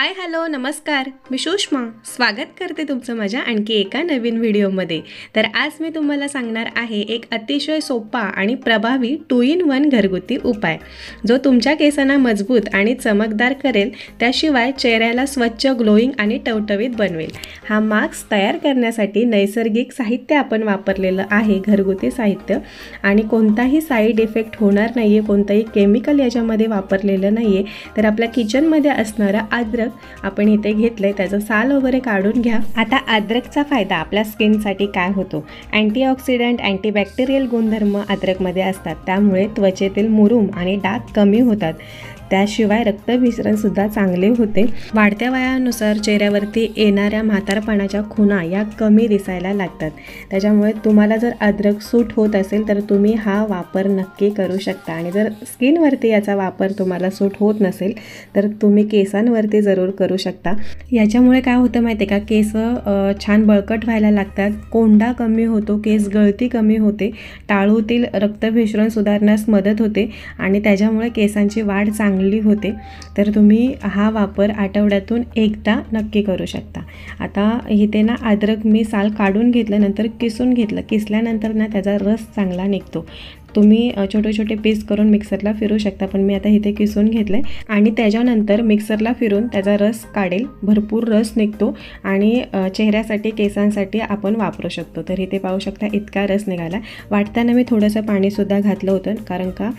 Hi hello नमस्कार, मी सुषमा स्वागत करते तुमचं माझ्या आणखी एका नवीन व्हिडिओमध्ये। तर आज मी तुम्हाला सांगणार आहे एक अतिशय सोपा आणि प्रभावी 2 in 1 घरगुती उपाय जो तुमच्या केसांना मजबूत आणि चमकदार करेल, त्याशिवाय चेहऱ्याला स्वच्छ ग्लोईंग आणि टवटवीत बनवेल। हा मास्क तयार करण्यासाठी नैसर्गिक साहित्य आपण वापरलेलं आहे, घरगुती साहित्य, आणि कोणताही साइड इफेक्ट होणार नाहीये, कोणताही केमिकल याच्यामध्ये वापरलेलं नाहीये। तर आपल्या किचनमध्ये असणारा अद्रक आपण इथे घेतले, त्याचं साल वगैरे काढून घ्या। आता अद्रकचा फायदा आपल्या स्किनसाठी काय होतो, अँटीऑक्सिडंट अँटीबॅक्टेरियल गुणधर्म अद्रकमध्ये असतात, त्यामुळे त्वचेतील मुरूम आणि डाग कमी होतात। त्याशिवाय रक्तभिसरण सुद्धा चांगले होते। वाढत्या वयानुसार चेहऱ्यावरती येणाऱ्या म्हातारपणाच्या खुणा या कमी दिसायला लागतात। त्याच्यामुळे तुम्हाला जर अद्रक सूट होत असेल तर तुम्ही हा वापर नक्की करू शकता, आणि जर स्किनवरती याचा वापर तुम्हाला सूट होत नसेल तर तुम्ही केसांवरती जरूर करू शकता। याच्यामुळे काय होतं माहिती आहे का, केस छान बळकट व्हायला लागतात, कोंडा कमी होतो, केस गळती कमी होते, टाळूतील रक्तभिसरण सुधारण्यास मदत होते आणि त्याच्यामुळे केसांची वाढ चांगली होते। तर तुम्ही हा वापर आठवड्यातून एकदा नक्की करू शकता। आता इथे ना अद्रक मी साल काढून घेतलं, नंतर किसून घेतलं, किसल्यानंतर ना त्याचा रस चांगला निघतो। तुम्ही छोटे छोटे पीस करून मिक्सरला फिरू शकता, पण मी आता इथे किसून घेतलं आणि त्याच्यानंतर मिक्सरला फिरून त्याचा रस काढेल, भरपूर रस निघतो आणि चेहऱ्यासाठी केसांसाठी आपण वापरू शकतो। तर इथे पाहू शकता इतका रस निघाला। वाटताना मी थोडंसं पाणीसुद्धा घातलं होतं, कारण का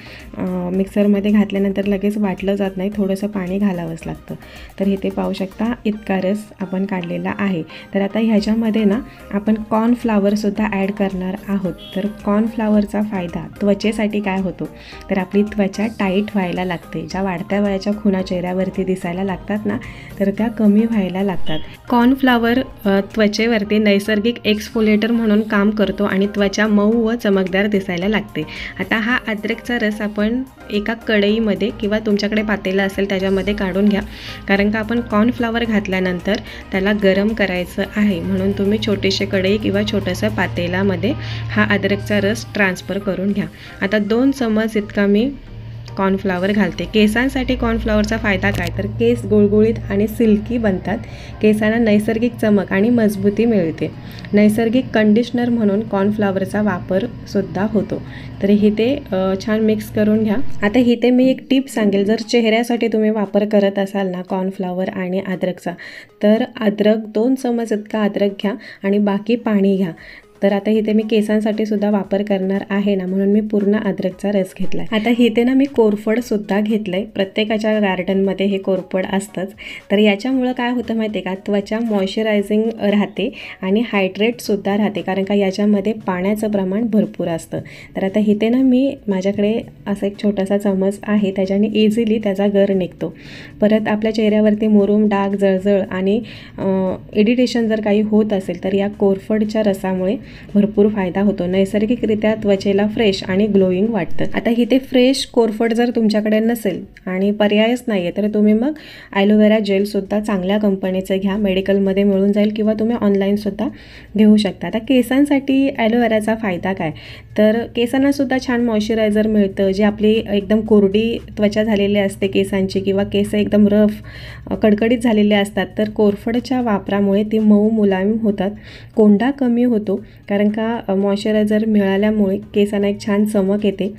मिक्सरमध्ये घातल्यानंतर लगेच वाटलं जात नाही, थोडंसं पाणी घालावंच लागतं। तर इथे पाहू शकता इतका रस आपण काढलेला आहे। तर आता ह्याच्यामध्ये ना आपण कॉर्नफ्लॉवरसुद्धा ॲड करणार आहोत। तर कॉर्नफ्लॉवरचा फायदा त्वचेसाठी काय होतो, तर आपली त्वचा टाईट व्हायला लागते। ज्या वाढत्या वयाच्या खुणा चेहऱ्यावरती दिसायला लागतात ना, तर त्या कमी व्हायला लागतात। कॉर्नफ्लॉवर त्वचेवरती नैसर्गिक एक्सफोलिएटर म्हणून काम करतो आणि त्वचा मऊ व चमकदार दिसायला लागते। आता हा अद्रकचा रस आपण एका कढईमध्ये किंवा तुमच्याकडे पातेलं असेल त्याच्यामध्ये काढून घ्या, कारण का आपण कॉर्नफ्लॉवर घातल्यानंतर त्याला गरम करायचं आहे, म्हणून तुम्ही छोटीशी कढई किंवा छोटंसं पातेल्यामध्ये हा अद्रकचा रस ट्रान्सफर करून घ्या। आता 2 चमच इतका मी कॉर्नफ्लॉवर घालते। केसांसाठी कॉर्नफ्लॉवरचा फायदा काय, तर केस गुळगुळीत आणि सिल्की बनतात, केसांना नैसर्गिक चमक आणि मजबूती मिळते। नैसर्गिक कंडिशनर म्हणून कॉर्नफ्लॉवरचा वापर सुद्धा होतो। तर इथे छान मिक्स करून घ्या। आता इथे मी एक टिप सांगेल, जर चेहऱ्यासाठी तुम्ही वापर करत असाल ना कॉर्नफ्लॉवर आणि अद्रकचा, तर अद्रक 2 चमच इतका अद्रक घ्या आणि बाकी पाणी घ्या। तर आता इथे मी केसांसाठी सुद्धा वापर करणार आहे ना, म्हणून मी पूर्ण अद्रकचा रस घेतला आहे। आता इथे ना मी कोरफडसुद्धा घेतलं आहे, प्रत्येकाच्या गार्डनमध्ये हे कोरफड असतंच। तर याच्यामुळं काय होतं माहिती आहे का, त्वचा मॉइश्चरायझिंग राहते आणि हायड्रेटसुद्धा राहते, कारण का याच्यामध्ये पाण्याचं प्रमाण भरपूर असतं। तर आता इथे ना मी माझ्याकडे असा एक छोटासा चमच आहे, त्याच्याने इझिली त्याचा गर निघतो। परत आपल्या चेहऱ्यावरती मुरूम, डाग, जळजळ आणि इरिटेशन जर काही होत असेल तर या कोरफडच्या रसामुळे भरपूर फायदा होतो। नैसर्गिकरित्या त्वचेला फ्रेश आणि ग्लोईंग वाटतं। आता इथे फ्रेश कोरफड जर तुमच्याकडे नसेल आणि पर्यायच नाही आहे, तर तुम्ही मग ॲलोवेरा जेलसुद्धा चांगल्या कंपनीचं घ्या, मेडिकलमध्ये मिळून जाईल किंवा तुम्ही ऑनलाईनसुद्धा घेऊ शकता। आता केसांसाठी ॲलोवेराचा फायदा काय, तर केसांनासुद्धा छान मॉइश्चरायझर मिळतं। जी आपली एकदम कोरडी त्वचा झालेली असते केसांची, किंवा केस एकदम रफ कडकडीत झालेले असतात, तर कोरफडच्या वापरामुळे ती मऊ मुलायम होतात, कोंडा कमी होतो, कारण का मॉइश्चरायझर मिळाल्यामुळे केसांना एक छान चमक येते,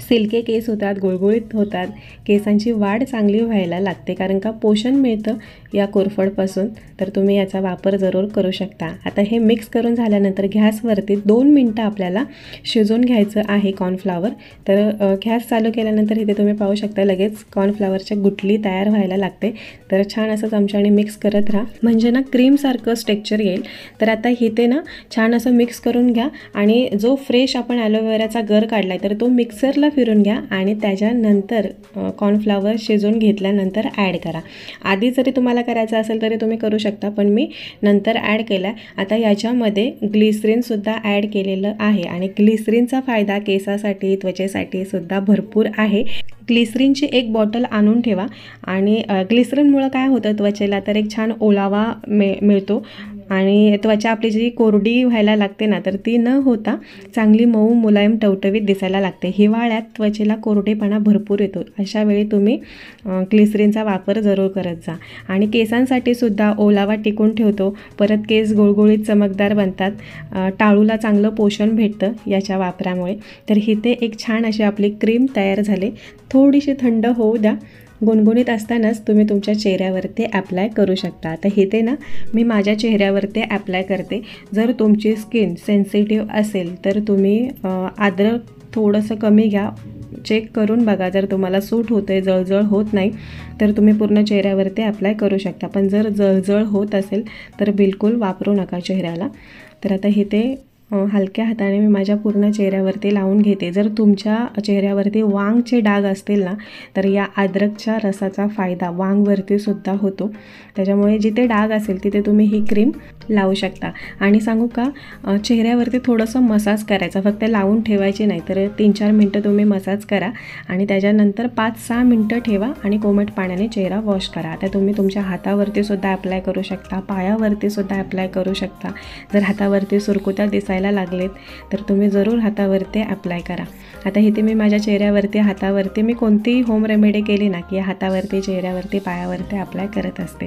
सिल्की केस होतात, गुळगुळीत होतात, केसांची वाढ चांगली व्हायला लागते, कारण का पोषण मिळतं या कोरफडपासून। तर तुम्ही याचा वापर जरूर करू शकता। आता हे मिक्स करून झाल्यानंतर गॅसवरती 2 मिनटं आपल्याला शिजवून घ्यायचं आहे कॉर्नफ्लॉवर। तर गॅस चालू केल्यानंतर इथे तुम्ही पाहू शकता लगेच कॉर्नफ्लॉवरच्या गुठली तयार व्हायला लागते। तर छान असं चमच्याने मिक्स करत राहा, म्हणजे ना क्रीमसारखं टेक्स्चर येईल। तर आता इथे ना छान असं मिक्स करून घ्या, आणि जो फ्रेश आपण ॲलोवेराचा गर काढला आहे तर तो मिक्सरला फिरून घ्या आणि त्याच्यानंतर कॉर्नफ्लॉवर शिजवून घेतल्यानंतर ॲड करा। आधी जरी तुम्हाला करायचं असेल तरी तुम्ही करू शकता, पण मी नंतर ॲड केला आहे। आता याच्यामध्ये ग्लिसरीनसुद्धा ॲड केलेलं आहे, आणि ग्लिसरीनचा फायदा केसासाठी त्वचेसाठी सुद्धा भरपूर आहे। ग्लिसरीनची एक बॉटल आणून ठेवा, आणि ग्लिसरीनमुळं काय होतं त्वचेला, तर एक छान ओलावा मिळतो आणि त्वचा आपली जी कोरडी व्हायला लागते ना, तर ती न होता चांगली मऊ मुलायम टवटवीत दिसायला लागते. हिवाळ्यात त्वचेला कोरडेपणा भरपूर येतो. अशा वेळी तुम्ही ग्लिसरीनचा वापर जरूर करत जा. आणि केसांसाठी सुद्धा ओलावा टिकून ठेवतो, परत केस गुळगुळीत चमकदार बनतात, टाळूला चांगलं पोषण भेटतं याच्या वापरामुळे. तर इथे एक छान अशी आपली क्रीम तयार झाली. थोडीशी थंड होऊ द्या. गुणगुणीत असतानाच तुम्ही तुमच्या चेहऱ्यावरती ॲप्लाय करू शकता. तर इथे ना मी माझ्या चेहऱ्यावरती ॲप्लाय करते. जर तुमची स्किन सेन्सिटिव्ह असेल तर तुम्ही अद्रक थोडंसं कमी घ्या, चेक करून बघा. जर तुम्हाला सूट होतं आहे, जळजळ होत नाही, तर तुम्ही पूर्ण चेहऱ्यावरती ॲप्लाय करू शकता. पण जर जळजळ होत असेल तर बिलकुल वापरू नका चेहऱ्याला. तर आता इथे हलक्या हाताने मी माझ्या पूर्ण चेहऱ्यावरती लावून घेते. जर तुमच्या चेहऱ्यावरती वांगचे डाग असतील ना, तर या अद्रकच्या रसाचा फायदा वांगवरती सुद्धा होतो. त्याच्यामुळे जिथे डाग असेल तिथे तुम्ही ही क्रीम लावू शकता. आणि सांगू का, चेहऱ्यावरती थोडंसं मसाज करायचा, फक्त लावून ठेवायची नाही. तर 3-4 मिनटं तुम्ही मसाज करा आणि त्याच्यानंतर 5-6 मिनटं ठेवा आणि कोमट पाण्याने चेहरा वॉश करा. आता तुम्ही तुमच्या हातावरती सुद्धा अप्लाय करू शकता, पायावरती सुद्धा अप्लाय करू शकता. जर हातावरती सुरकुत्या दिसायला लागलेत तर तुम्ही जरूर हातावरती अप्लाय करा. आता इथे मी माझ्या चेहऱ्यावरती, हातावरती मी कोणतीही होम रेमेडी केली ना की हातावरती, चेहऱ्यावरती, पायावरती अप्लाय करत असते.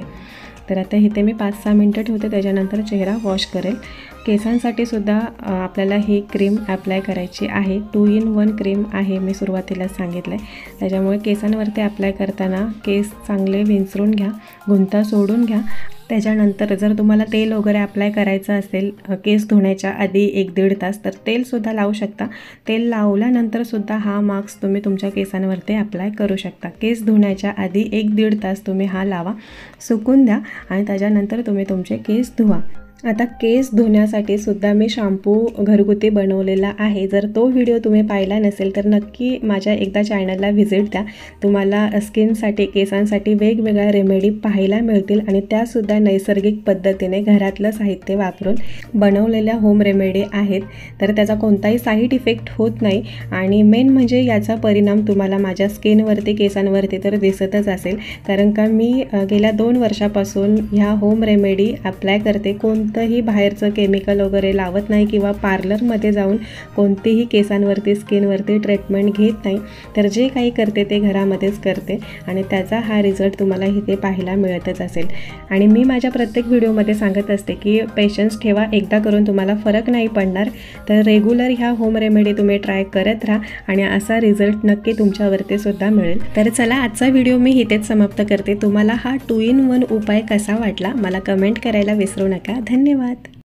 तर आता इथे मी 5-6 मिनटं ठेवते, त्याच्यानंतर चेहरा वॉश करेल. केसांसाठी सुद्धा आपल्याला ही क्रीम अप्लाय करायची आहे. 2 in 1 क्रीम आहे, मी सुरुवातीलाच सांगितलं आहे. त्याच्यामुळे केसांवरती अप्लाय करताना केस चांगले विंचरून घ्या, गुंता सोडून घ्या. त्याच्यानंतर जर तुम्हाला तेल वगैरे अप्लाय करायचं असेल केस धुण्याच्या आधी 1-1.5 तास, तर तेलसुद्धा लावू शकता. तेल लावल्यानंतरसुद्धा हा मास्क तुम्ही तुमच्या केसांवरती अप्लाय करू शकता. केस धुण्याच्या आधी 1-1.5 तास तुम्ही हा लावा, सुकून द्या आणि त्याच्यानंतर तुम्ही तुमचे केस धुवा. आता केस धुण्यासाठी सुद्धा मी शॅम्पू घरगुती बनवलेला आहे. जर तो व्हिडिओ तुम्ही पाहिला नसेल तर नक्की माझ्या एकदा चॅनलला व्हिजिट द्या. तुम्हाला स्किनसाठी, केसांसाठी वेगवेगळ्या रेमेडी पाहायला मिळतील आणि त्यासुद्धा नैसर्गिक पद्धतीने घरातलं साहित्य वापरून बनवलेल्या होम रेमेडी आहेत. तर त्याचा कोणताही साईड इफेक्ट होत नाही आणि मेन म्हणजे याचा परिणाम तुम्हाला माझ्या स्किनवरती, केसांवरती तर दिसतच असेल. कारण का मी गेल्या 2 वर्षापासून ह्या होम रेमेडी अप्लाय करते. कोणतंही बाहेरचं केमिकल वगैरे लावत नाही किंवा पार्लरमध्ये जाऊन कोणतीही केसांवरती, स्किनवरती ट्रीटमेंट घेत नाही. तर जे काही करते ते घरामध्येच करते आणि त्याचा हा रिझल्ट तुम्हाला इथे पाहायला मिळतच असेल. आणि मी माझ्या प्रत्येक व्हिडिओमध्ये सांगत असते की पेशन्स ठेवा, एकदा करून तुम्हाला फरक नाही पडणार. तर रेग्युलर ह्या होम रेमेडी तुम्ही ट्राय करत राहा आणि असा रिझल्ट नक्की तुमच्यावरती सुद्धा मिळेल. तर चला, आजचा व्हिडिओ मी इथेच समाप्त करते. तुम्हाला हा 2 in 1 उपाय कसा वाटला मला कमेंट करायला विसरू नका. धन्यवाद.